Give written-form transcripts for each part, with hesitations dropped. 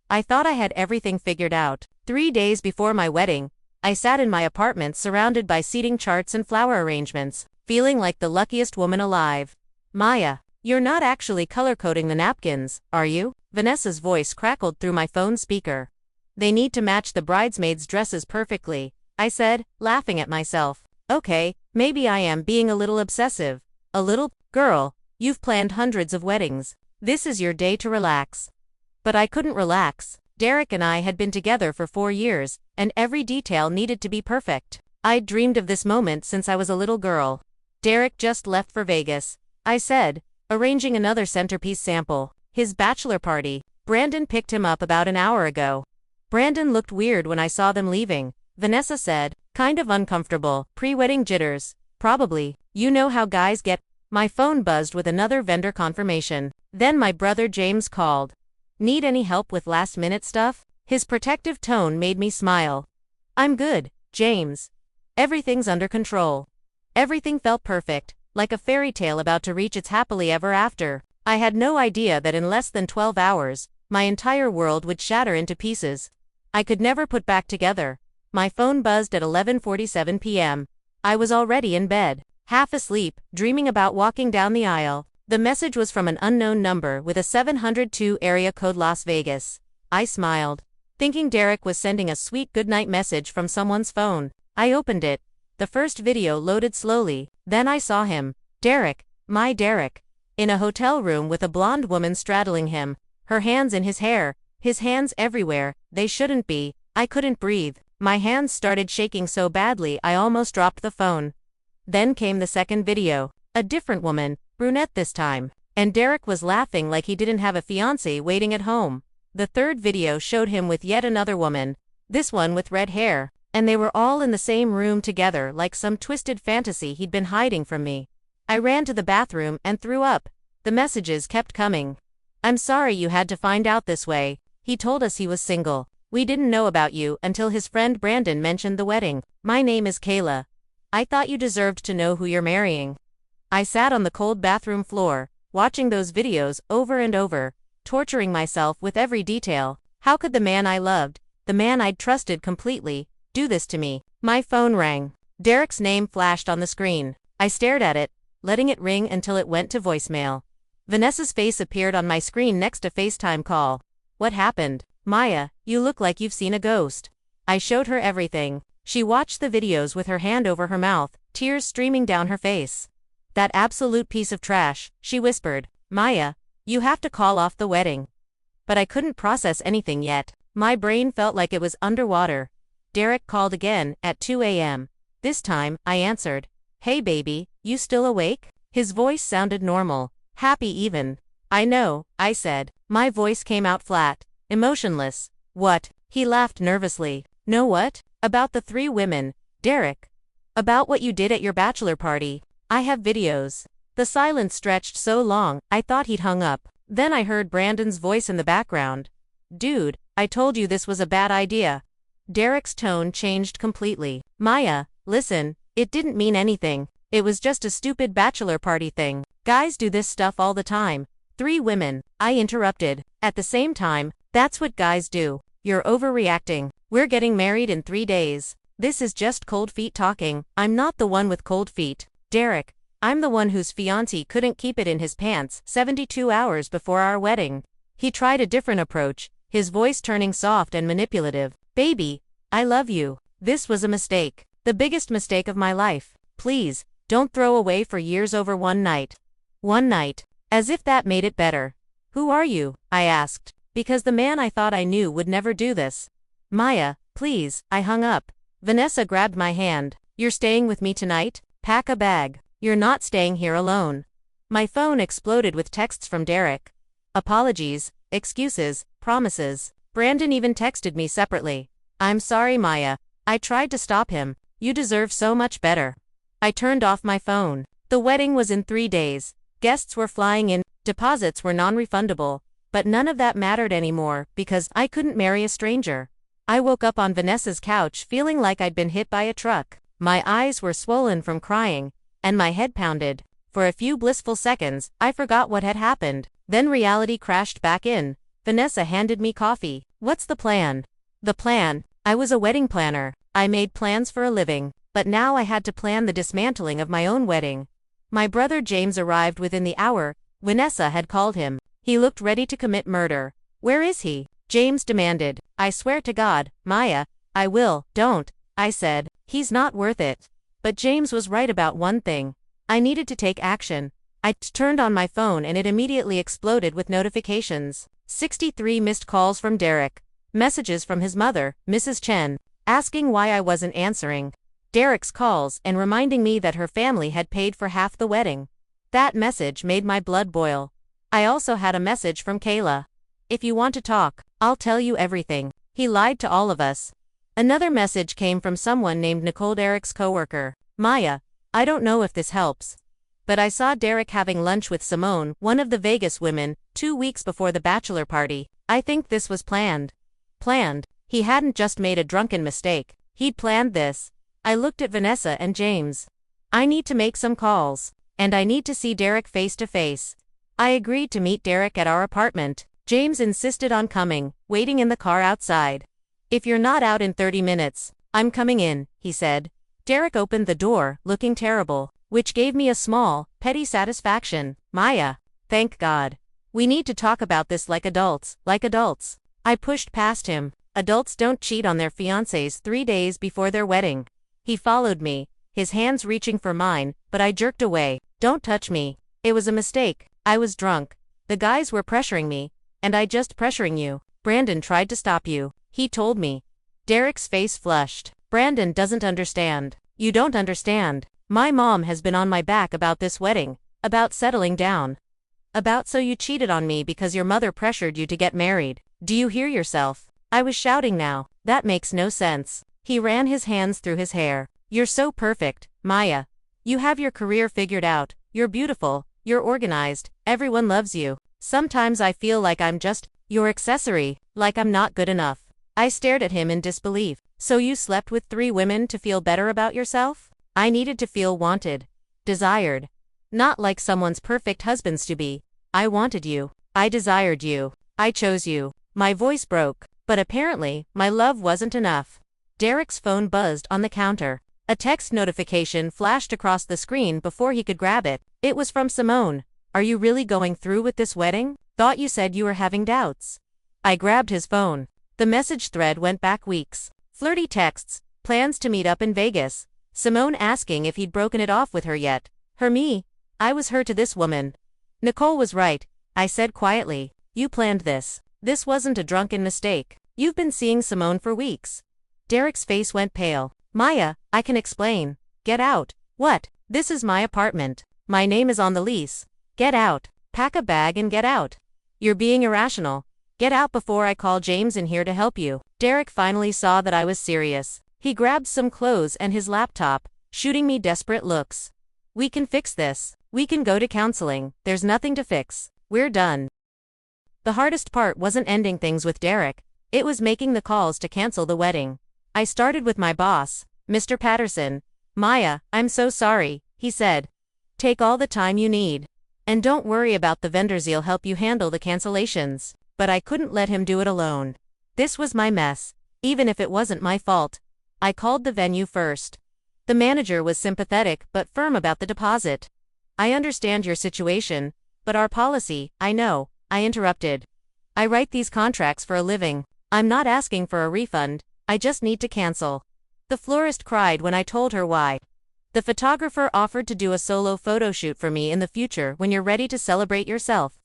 I thought I had everything figured out. 3 days before my wedding, I sat in my apartment surrounded by seating charts and flower arrangements, feeling like the luckiest woman alive. Maya, you're not actually color-coding the napkins, are you? Vanessa's voice crackled through my phone speaker. They need to match the bridesmaids' dresses perfectly, I said, laughing at myself. Okay, maybe I am being a little obsessive. A little. Girl, you've planned hundreds of weddings. This is your day to relax. But I couldn't relax. Derek and I had been together for 4 years, and every detail needed to be perfect. I'd dreamed of this moment since I was a little girl. Derek just left for Vegas, I said, arranging another centerpiece sample. His bachelor party. Brandon picked him up about an hour ago. Brandon looked weird when I saw them leaving, Vanessa said, kind of uncomfortable. Pre-wedding jitters. Probably. You know how guys get. My phone buzzed with another vendor confirmation. Then my brother James called. Need any help with last-minute stuff? His protective tone made me smile. I'm good, James. Everything's under control. Everything felt perfect, like a fairy tale about to reach its happily ever after. I had no idea that in less than 12 hours, my entire world would shatter into pieces. I could never put back together. My phone buzzed at 11:47 p.m. I was already in bed, half asleep, dreaming about walking down the aisle. The message was from an unknown number with a 702 area code Las Vegas. I smiled, thinking Derek was sending a sweet goodnight message from someone's phone. I opened it. The first video loaded slowly. Then I saw him. Derek, my Derek. In a hotel room with a blonde woman straddling him, her hands in his hair, his hands everywhere, they shouldn't be. I couldn't breathe. My hands started shaking so badly I almost dropped the phone. Then came the second video. A different woman, brunette this time. And Derek was laughing like he didn't have a fiancé waiting at home. The third video showed him with yet another woman, this one with red hair, and they were all in the same room together like some twisted fantasy he'd been hiding from me. I ran to the bathroom and threw up. The messages kept coming. I'm sorry you had to find out this way. He told us he was single. We didn't know about you until his friend Brandon mentioned the wedding. My name is Kayla. I thought you deserved to know who you're marrying. I sat on the cold bathroom floor, watching those videos over and over, torturing myself with every detail. How could the man I loved, the man I'd trusted completely, do this to me? My phone rang. Derek's name flashed on the screen. I stared at it, letting it ring until it went to voicemail. Vanessa's face appeared on my screen next to FaceTime call. What happened? Maya, you look like you've seen a ghost. I showed her everything. She watched the videos with her hand over her mouth, tears streaming down her face. That absolute piece of trash, she whispered. Maya, you have to call off the wedding. But I couldn't process anything yet. My brain felt like it was underwater. Derek called again, at 2 a.m. This time, I answered. Hey baby, you still awake? His voice sounded normal, happy even. I know, I said. My voice came out flat, emotionless. What? He laughed nervously. Know what? About the 3 women, Derek. About what you did at your bachelor party. I have videos. The silence stretched so long, I thought he'd hung up. Then I heard Brandon's voice in the background. Dude, I told you this was a bad idea. Derek's tone changed completely. Maya, listen, it didn't mean anything. It was just a stupid bachelor party thing. Guys do this stuff all the time. 3 women, I interrupted. At the same time, that's what guys do. You're overreacting. We're getting married in 3 days. This is just cold feet talking. I'm not the one with cold feet. Derek, I'm the one whose fiancé couldn't keep it in his pants 72 hours before our wedding. He tried a different approach, his voice turning soft and manipulative. Baby, I love you. This was a mistake. The biggest mistake of my life. Please, don't throw away for years over one night. One night. As if that made it better. Who are you? I asked. Because the man I thought I knew would never do this. Maya, please. I hung up. Vanessa grabbed my hand. You're staying with me tonight? Pack a bag. You're not staying here alone. My phone exploded with texts from Derek. Apologies, excuses, promises. Brandon even texted me separately. I'm sorry, Maya. I tried to stop him. You deserve so much better. I turned off my phone. The wedding was in 3 days. Guests were flying in, deposits were non-refundable, but none of that mattered anymore because I couldn't marry a stranger. I woke up on Vanessa's couch feeling like I'd been hit by a truck. My eyes were swollen from crying, and my head pounded. For a few blissful seconds, I forgot what had happened. Then reality crashed back in. Vanessa handed me coffee. What's the plan? The plan? I was a wedding planner. I made plans for a living. But now I had to plan the dismantling of my own wedding. My brother James arrived within the hour. Vanessa had called him. He looked ready to commit murder. Where is he? James demanded. I swear to God, Maya, I will. Don't, I said. He's not worth it. But James was right about one thing. I needed to take action. I turned on my phone and it immediately exploded with notifications. 63 missed calls from Derek. Messages from his mother, Mrs. Chen, asking why I wasn't answering. Derek's calls and reminding me that her family had paid for half the wedding. That message made my blood boil. I also had a message from Kayla. If you want to talk, I'll tell you everything. He lied to all of us. Another message came from someone named Nicole, Derek's coworker. Maya, I don't know if this helps, but I saw Derek having lunch with Simone, one of the Vegas women, 2 weeks before the bachelor party. I think this was planned. Planned? He hadn't just made a drunken mistake. He'd planned this. I looked at Vanessa and James. I need to make some calls. And I need to see Derek face to face. I agreed to meet Derek at our apartment. James insisted on coming, waiting in the car outside. If you're not out in 30 minutes, I'm coming in, he said. Derek opened the door, looking terrible, which gave me a small, petty satisfaction. Maya. Thank God. We need to talk about this like adults, like adults. I pushed past him. Adults don't cheat on their fiancés 3 days before their wedding. He followed me, his hands reaching for mine, but I jerked away. Don't touch me. It was a mistake. I was drunk. The guys were pressuring me, and I just pressuring you. Brandon tried to stop you. He told me. Derek's face flushed. Brandon doesn't understand. You don't understand. My mom has been on my back about this wedding, about settling down. About so you cheated on me because your mother pressured you to get married. Do you hear yourself? I was shouting now. That makes no sense. He ran his hands through his hair. You're so perfect, Maya. You have your career figured out. You're beautiful. You're organized. Everyone loves you. Sometimes I feel like I'm just your accessory, like I'm not good enough. I stared at him in disbelief. So you slept with 3 women to feel better about yourself? I needed to feel wanted. Desired. Not like someone's perfect husbands to be. I wanted you. I desired you. I chose you. My voice broke. But apparently, my love wasn't enough. Derek's phone buzzed on the counter. A text notification flashed across the screen before he could grab it. It was from Simone. Are you really going through with this wedding? Thought you said you were having doubts. I grabbed his phone. The message thread went back weeks. Flirty texts, plans to meet up in Vegas. Simone asking if he'd broken it off with her yet. Her me? I was her to this woman. Nicole was right, I said quietly. You planned this. This wasn't a drunken mistake. You've been seeing Simone for weeks. Derek's face went pale. Maya, I can explain. Get out. What? This is my apartment. My name is on the lease. Get out. Pack a bag and get out. You're being irrational. Get out before I call James in here to help you. Derek finally saw that I was serious. He grabbed some clothes and his laptop, shooting me desperate looks. We can fix this. We can go to counseling. There's nothing to fix. We're done. The hardest part wasn't ending things with Derek. It was making the calls to cancel the wedding. I started with my boss, Mr. Patterson. Maya, I'm so sorry, he said. Take all the time you need. And don't worry about the vendors, he'll help you handle the cancellations. But I couldn't let him do it alone. This was my mess, even if it wasn't my fault. I called the venue first. The manager was sympathetic but firm about the deposit. I understand your situation, but our policy, I know, I interrupted. I write these contracts for a living. I'm not asking for a refund, I just need to cancel. The florist cried when I told her why. The photographer offered to do a solo photo shoot for me in the future when you're ready to celebrate yourself.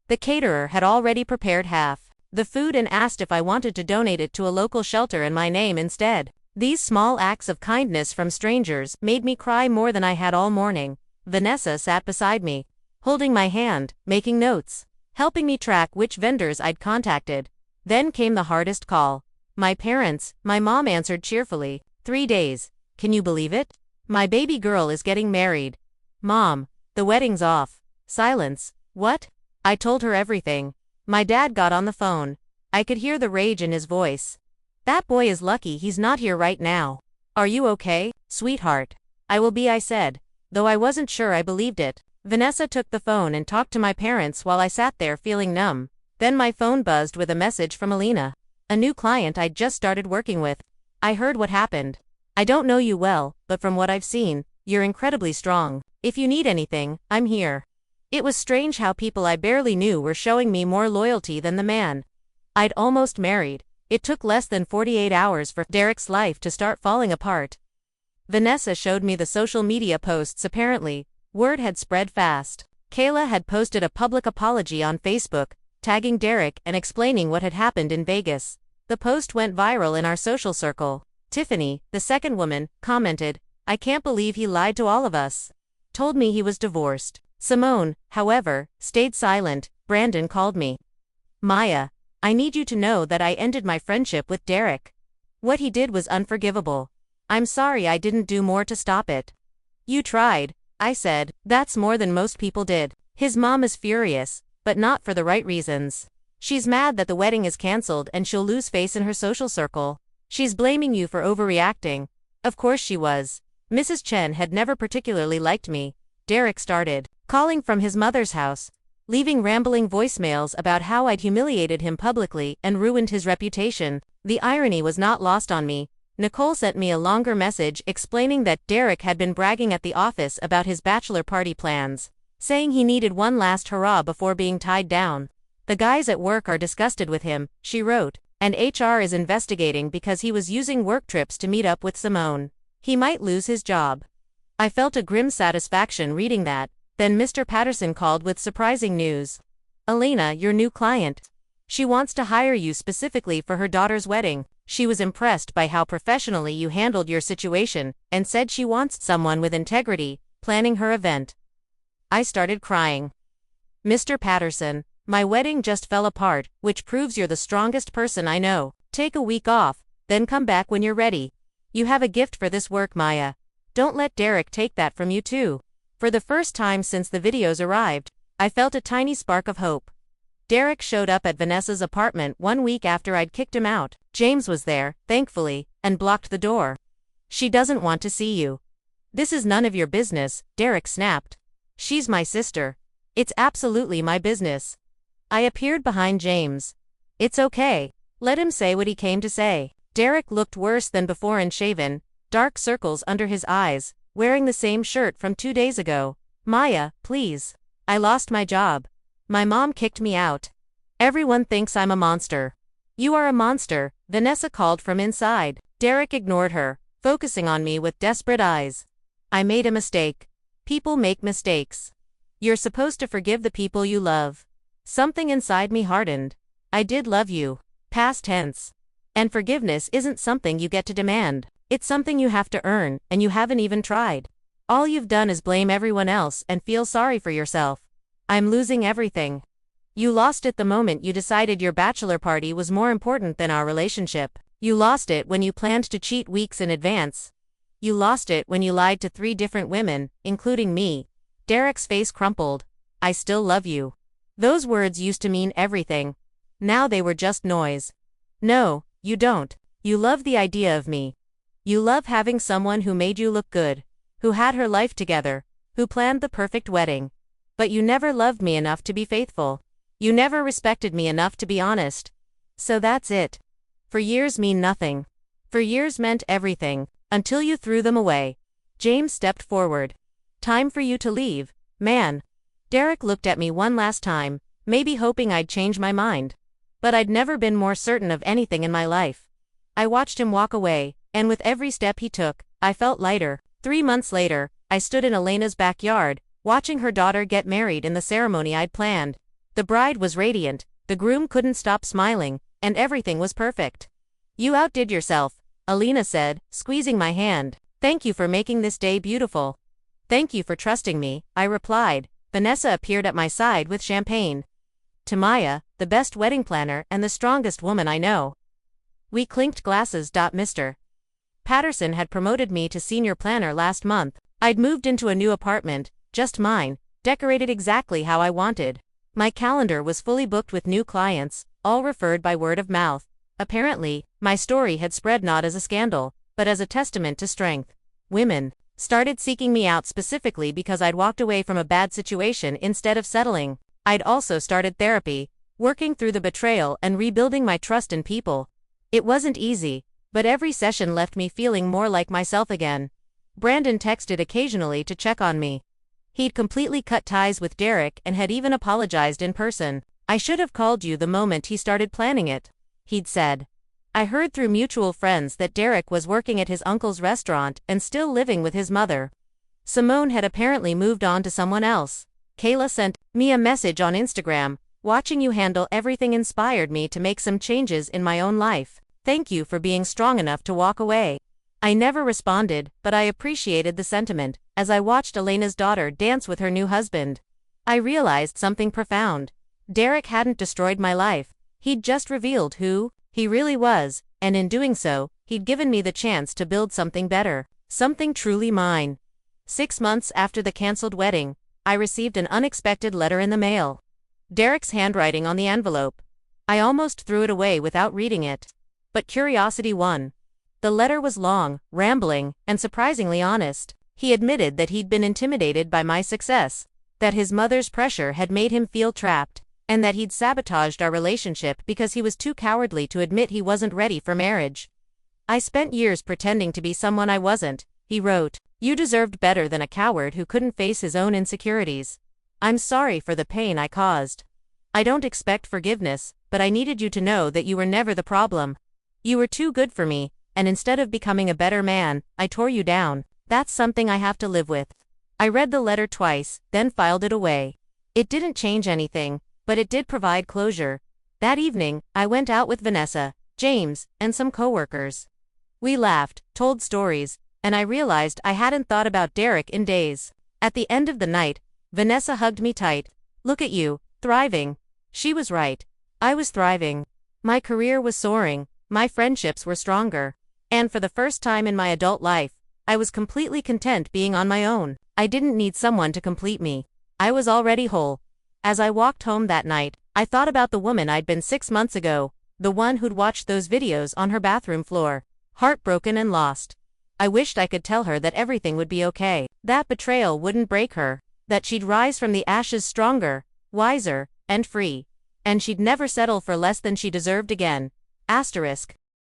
The caterer had already prepared half the food and asked if I wanted to donate it to a local shelter in my name instead. These small acts of kindness from strangers made me cry more than I had all morning. Vanessa sat beside me, holding my hand, making notes, helping me track which vendors I'd contacted. Then came the hardest call. My parents. My mom answered cheerfully. 3 days. Can you believe it? My baby girl is getting married. Mom, the wedding's off. Silence. What? I told her everything. My dad got on the phone. I could hear the rage in his voice. That boy is lucky he's not here right now. Are you okay, sweetheart? I will be, I said, though I wasn't sure I believed it. Vanessa took the phone and talked to my parents while I sat there feeling numb. Then my phone buzzed with a message from Alina, a new client I'd just started working with. I heard what happened. I don't know you well, but from what I've seen, you're incredibly strong. If you need anything, I'm here. It was strange how people I barely knew were showing me more loyalty than the man I'd almost married. It took less than 48 hours for Derek's life to start falling apart. Vanessa showed me the social media posts. Apparently, word had spread fast. Kayla had posted a public apology on Facebook, tagging Derek and explaining what had happened in Vegas. The post went viral in our social circle. Tiffany, the second woman, commented, "I can't believe he lied to all of us. Told me he was divorced." Simone, however, stayed silent. Brandon called me. "Maya, I need you to know that I ended my friendship with Derek. What he did was unforgivable. I'm sorry I didn't do more to stop it." "You tried," I said. "That's more than most people did." His mom is furious, but not for the right reasons. She's mad that the wedding is cancelled and she'll lose face in her social circle. She's blaming you for overreacting. Of course she was. Mrs. Chen had never particularly liked me. Derek started calling from his mother's house, leaving rambling voicemails about how I'd humiliated him publicly and ruined his reputation. The irony was not lost on me. Nicole sent me a longer message explaining that Derek had been bragging at the office about his bachelor party plans, saying he needed one last hurrah before being tied down. "The guys at work are disgusted with him," she wrote, "and HR is investigating because he was using work trips to meet up with Simone. He might lose his job." I felt a grim satisfaction reading that. Then Mr. Patterson called with surprising news. "Alina, your new client. She wants to hire you specifically for her daughter's wedding. She was impressed by how professionally you handled your situation and said she wants someone with integrity planning her event." I started crying. "Mr. Patterson, my wedding just fell apart, which proves you're the strongest person I know. Take a week off, then come back when you're ready. You have a gift for this work, Maya. Don't let Derek take that from you too." For the first time since the videos arrived, I felt a tiny spark of hope. Derek showed up at Vanessa's apartment 1 week after I'd kicked him out. James was there, thankfully, and blocked the door. "She doesn't want to see you." "This is none of your business," Derek snapped. "She's my sister. It's absolutely my business." I appeared behind James. "It's okay. Let him say what he came to say." Derek looked worse than before and shaven, dark circles under his eyes, wearing the same shirt from 2 days ago. "Maya, please. I lost my job. My mom kicked me out. Everyone thinks I'm a monster." "You are a monster," Vanessa called from inside. Derek ignored her, focusing on me with desperate eyes. "I made a mistake. People make mistakes. You're supposed to forgive the people you love." Something inside me hardened. I did love you. Past tense. And forgiveness isn't something you get to demand. It's something you have to earn, and you haven't even tried. All you've done is blame everyone else and feel sorry for yourself. I'm losing everything. You lost it the moment you decided your bachelor party was more important than our relationship. You lost it when you planned to cheat weeks in advance. You lost it when you lied to 3 different women, including me. Derek's face crumpled. "I still love you." Those words used to mean everything. Now they were just noise. "No, you don't. You love the idea of me. You love having someone who made you look good, who had her life together, who planned the perfect wedding. But you never loved me enough to be faithful. You never respected me enough to be honest. So that's it. For years mean nothing. For years meant everything, until you threw them away." James stepped forward. "Time for you to leave, man." Derek looked at me one last time, maybe hoping I'd change my mind. But I'd never been more certain of anything in my life. I watched him walk away, and with every step he took, I felt lighter. 3 months later, I stood in Elena's backyard, watching her daughter get married in the ceremony I'd planned. The bride was radiant, the groom couldn't stop smiling, and everything was perfect. "You outdid yourself," Alina said, squeezing my hand. "Thank you for making this day beautiful." "Thank you for trusting me," I replied. Vanessa appeared at my side with champagne. "To Maya, the best wedding planner and the strongest woman I know." We clinked glasses. Mr. Patterson had promoted me to senior planner last month. I'd moved into a new apartment, just mine, decorated exactly how I wanted. My calendar was fully booked with new clients, all referred by word of mouth. Apparently, my story had spread not as a scandal, but as a testament to strength. Women started seeking me out specifically because I'd walked away from a bad situation instead of settling. I'd also started therapy, working through the betrayal and rebuilding my trust in people. It wasn't easy, but every session left me feeling more like myself again. Brandon texted occasionally to check on me. He'd completely cut ties with Derek and had even apologized in person. "I should have called you the moment he started planning it," he'd said. "I heard through mutual friends that Derek was working at his uncle's restaurant and still living with his mother. Simone had apparently moved on to someone else." Kayla sent me a message on Instagram. "Watching you handle everything inspired me to make some changes in my own life. Thank you for being strong enough to walk away." I never responded, but I appreciated the sentiment. As I watched Elena's daughter dance with her new husband, I realized something profound. Derek hadn't destroyed my life. He'd just revealed who he really was, and in doing so, he'd given me the chance to build something better, something truly mine. 6 months after the canceled wedding, I received an unexpected letter in the mail. Derek's handwriting on the envelope. I almost threw it away without reading it. But curiosity won. The letter was long, rambling, and surprisingly honest. He admitted that he'd been intimidated by my success, that his mother's pressure had made him feel trapped, and that he'd sabotaged our relationship because he was too cowardly to admit he wasn't ready for marriage. "I spent years pretending to be someone I wasn't," he wrote. "You deserved better than a coward who couldn't face his own insecurities. I'm sorry for the pain I caused. I don't expect forgiveness, but I needed you to know that you were never the problem. You were too good for me, and instead of becoming a better man, I tore you down. That's something I have to live with." I read the letter twice, then filed it away. It didn't change anything, but it did provide closure. That evening, I went out with Vanessa, James, and some coworkers. We laughed, told stories, and I realized I hadn't thought about Derek in days. At the end of the night, Vanessa hugged me tight. "Look at you, thriving." She was right. I was thriving. My career was soaring, my friendships were stronger, and for the first time in my adult life, I was completely content being on my own. I didn't need someone to complete me. I was already whole. As I walked home that night, I thought about the woman I'd been 6 months ago, the one who'd watched those videos on her bathroom floor, heartbroken and lost. I wished I could tell her that everything would be okay, that betrayal wouldn't break her, that she'd rise from the ashes stronger, wiser, and free, and she'd never settle for less than she deserved again. Asterisk.